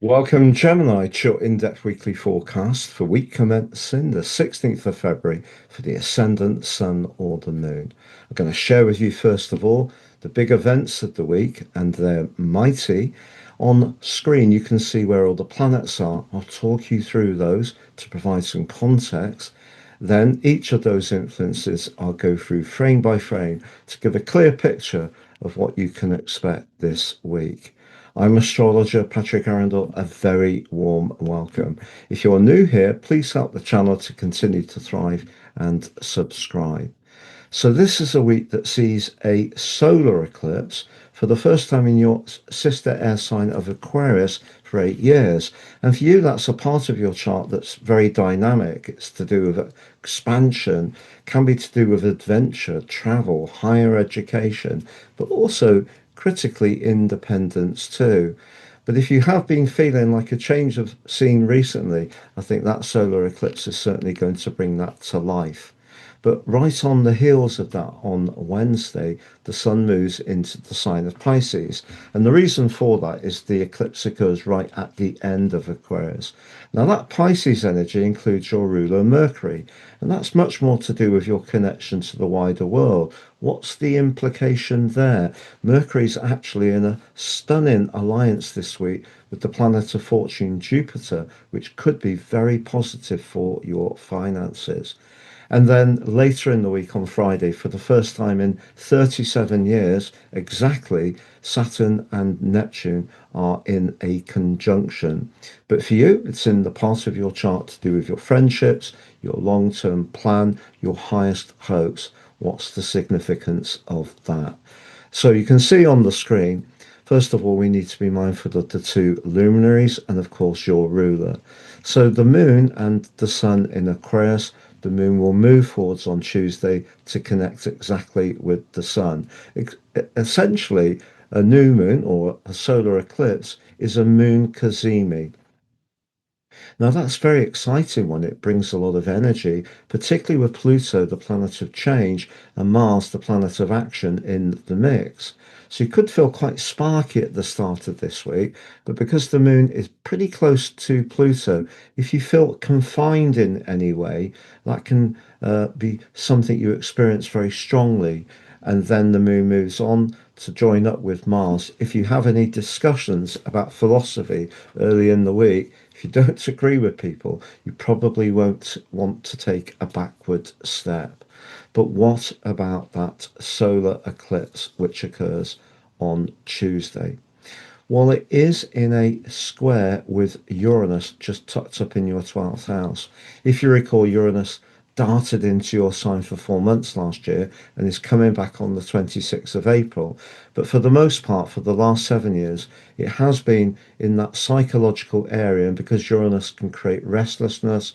Welcome, Gemini, to your in-depth weekly forecast for week commencing the 16th of February for the ascendant, sun, or the moon. I'm going to share with you, first of all, the big events of the week, and they're mighty. On screen, you can see where all the planets are. I'll talk you through those to provide some context. Then each of those influences I'll go through frame by frame to give a clear picture of what you can expect this week. I'm astrologer Patrick Arundel. A very warm welcome. If you're new here, please help the channel to continue to thrive and subscribe. So this is a week that sees a solar eclipse for the first time in your sister air sign of Aquarius for 8 years. And for you, that's a part of your chart that's very dynamic. It's to do with expansion, can be to do with adventure, travel, higher education, but also critically independence too. But if you have been feeling like a change of scene recently, I think that solar eclipse is certainly going to bring that to life. But right on the heels of that, on Wednesday, the sun moves into the sign of Pisces. And the reason for that is the eclipse occurs right at the end of Aquarius. Now, that Pisces energy includes your ruler Mercury, and that's much more to do with your connection to the wider world. What's the implication there? Mercury's actually in a stunning alliance this week with the planet of fortune Jupiter, which could be very positive for your finances. And then later in the week on Friday, for the first time in 37 years exactly, Saturn and Neptune are in a conjunction. But for you, it's in the part of your chart to do with your friendships, your long term plan, your highest hopes. What's the significance of that? So you can see on the screen, first of all, we need to be mindful of the two luminaries and, of course, your ruler. So the moon and the sun in Aquarius, the moon will move forwards on Tuesday to connect exactly with the sun. Essentially, a new moon or a solar eclipse is a moon cazimi. Now, that's very exciting when it brings a lot of energy, particularly with Pluto, the planet of change, and Mars, the planet of action, in the mix. So you could feel quite sparky at the start of this week, but because the moon is pretty close to Pluto, if you feel confined in any way, that can be something you experience very strongly. And then the moon moves on to join up with Mars. If you have any discussions about philosophy early in the week, if you don't agree with people, you probably won't want to take a backward step. But what about that solar eclipse which occurs on Tuesday? Well, it is in a square with Uranus just tucked up in your 12th house. If you recall, Uranus darted into your sign for 4 months last year and is coming back on the 26th of April. But for the most part, for the last 7 years, it has been in that psychological area. And because Uranus can create restlessness,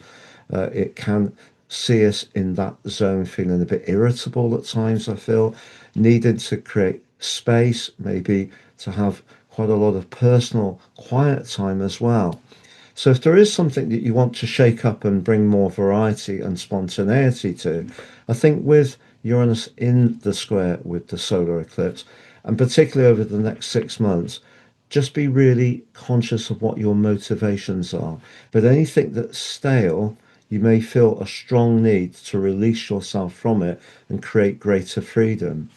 it can see us in that zone feeling a bit irritable at times, I feel, needed to create space, maybe to have quite a lot of personal quiet time as well. So if there is something that you want to shake up and bring more variety and spontaneity to, I think with Uranus in the square with the solar eclipse, and particularly over the next 6 months, just be really conscious of what your motivations are. But anything that's stale, you may feel a strong need to release yourself from it and create greater freedom.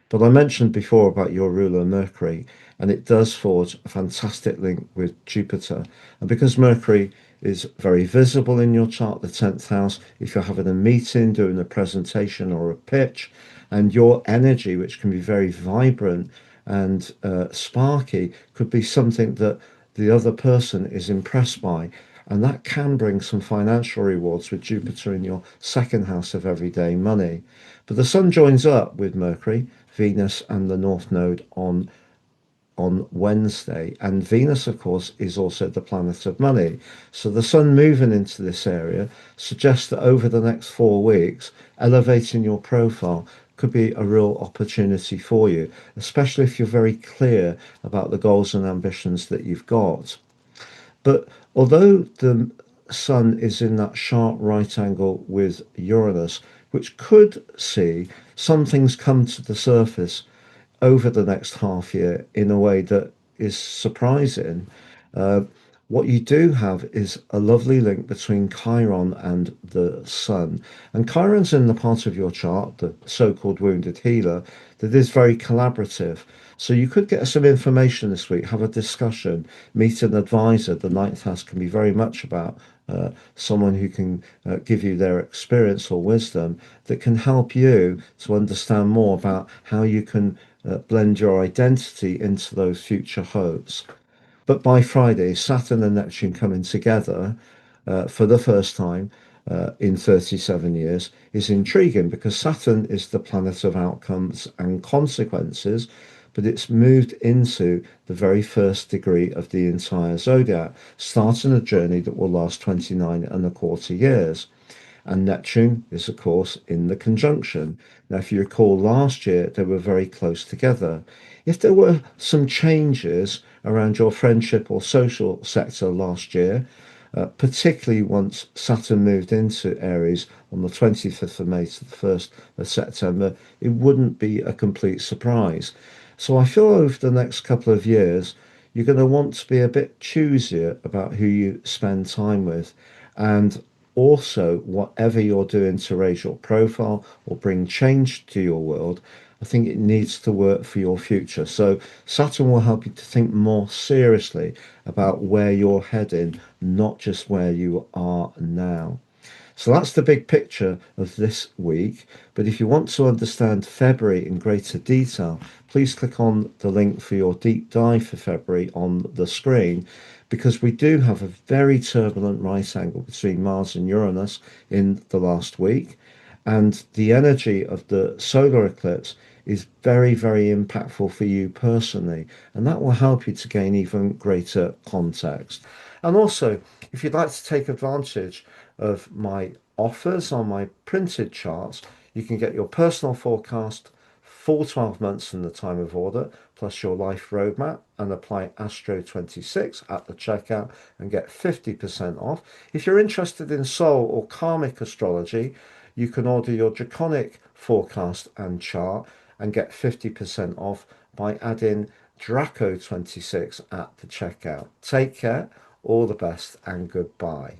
But I mentioned before about your ruler Mercury, and it does forge a fantastic link with Jupiter. And because Mercury is very visible in your chart, the 10th house, if you're having a meeting, doing a presentation or a pitch, and your energy, which can be very vibrant and sparky, could be something that the other person is impressed by. And that can bring some financial rewards with Jupiter in your second house of everyday money. But the Sun joins up with Mercury, Venus, and the North Node on Wednesday. And Venus, of course, is also the planet of money. So the Sun moving into this area suggests that over the next 4 weeks, elevating your profile could be a real opportunity for you, especially if you're very clear about the goals and ambitions that you've got. But although the Sun is in that sharp right angle with Uranus, which could see some things come to the surface over the next half year in a way that is surprising. What you do have is a lovely link between Chiron and the Sun. And Chiron's in the part of your chart, the so-called wounded healer, that is very collaborative. So you could get some information this week, have a discussion, meet an advisor. The ninth house can be very much about someone who can give you their experience or wisdom that can help you to understand more about how you can blend your identity into those future hopes. But by Friday, Saturn and Neptune coming together for the first time in 37 years is intriguing because Saturn is the planet of outcomes and consequences, but it's moved into the very first degree of the entire zodiac, starting a journey that will last 29 and a quarter years. And Neptune is, of course, in the conjunction. Now, if you recall last year, they were very close together. If there were some changes around your friendship or social sector last year, particularly once Saturn moved into Aries on the 25th of May to the 1st of September, it wouldn't be a complete surprise. So I feel over the next couple of years, you're going to want to be a bit choosier about who you spend time with. And also, whatever you're doing to raise your profile or bring change to your world, I think it needs to work for your future. So, Saturn will help you to think more seriously about where you're heading, not just where you are now. So that's the big picture of this week. But if you want to understand February in greater detail, please click on the link for your deep dive for February on the screen, because we do have a very turbulent right angle between Mars and Uranus in the last week. And the energy of the solar eclipse is very, very impactful for you personally. And that will help you to gain even greater context. And also, if you'd like to take advantage of my offers on my printed charts, you can get your personal forecast full 12 months in the time of order, plus your life roadmap, and apply Astro 26 at the checkout and get 50% off. If you're interested in soul or karmic astrology, you can order your draconic forecast and chart and get 50% off by adding Draco 26 at the checkout. Take care, all the best, and goodbye.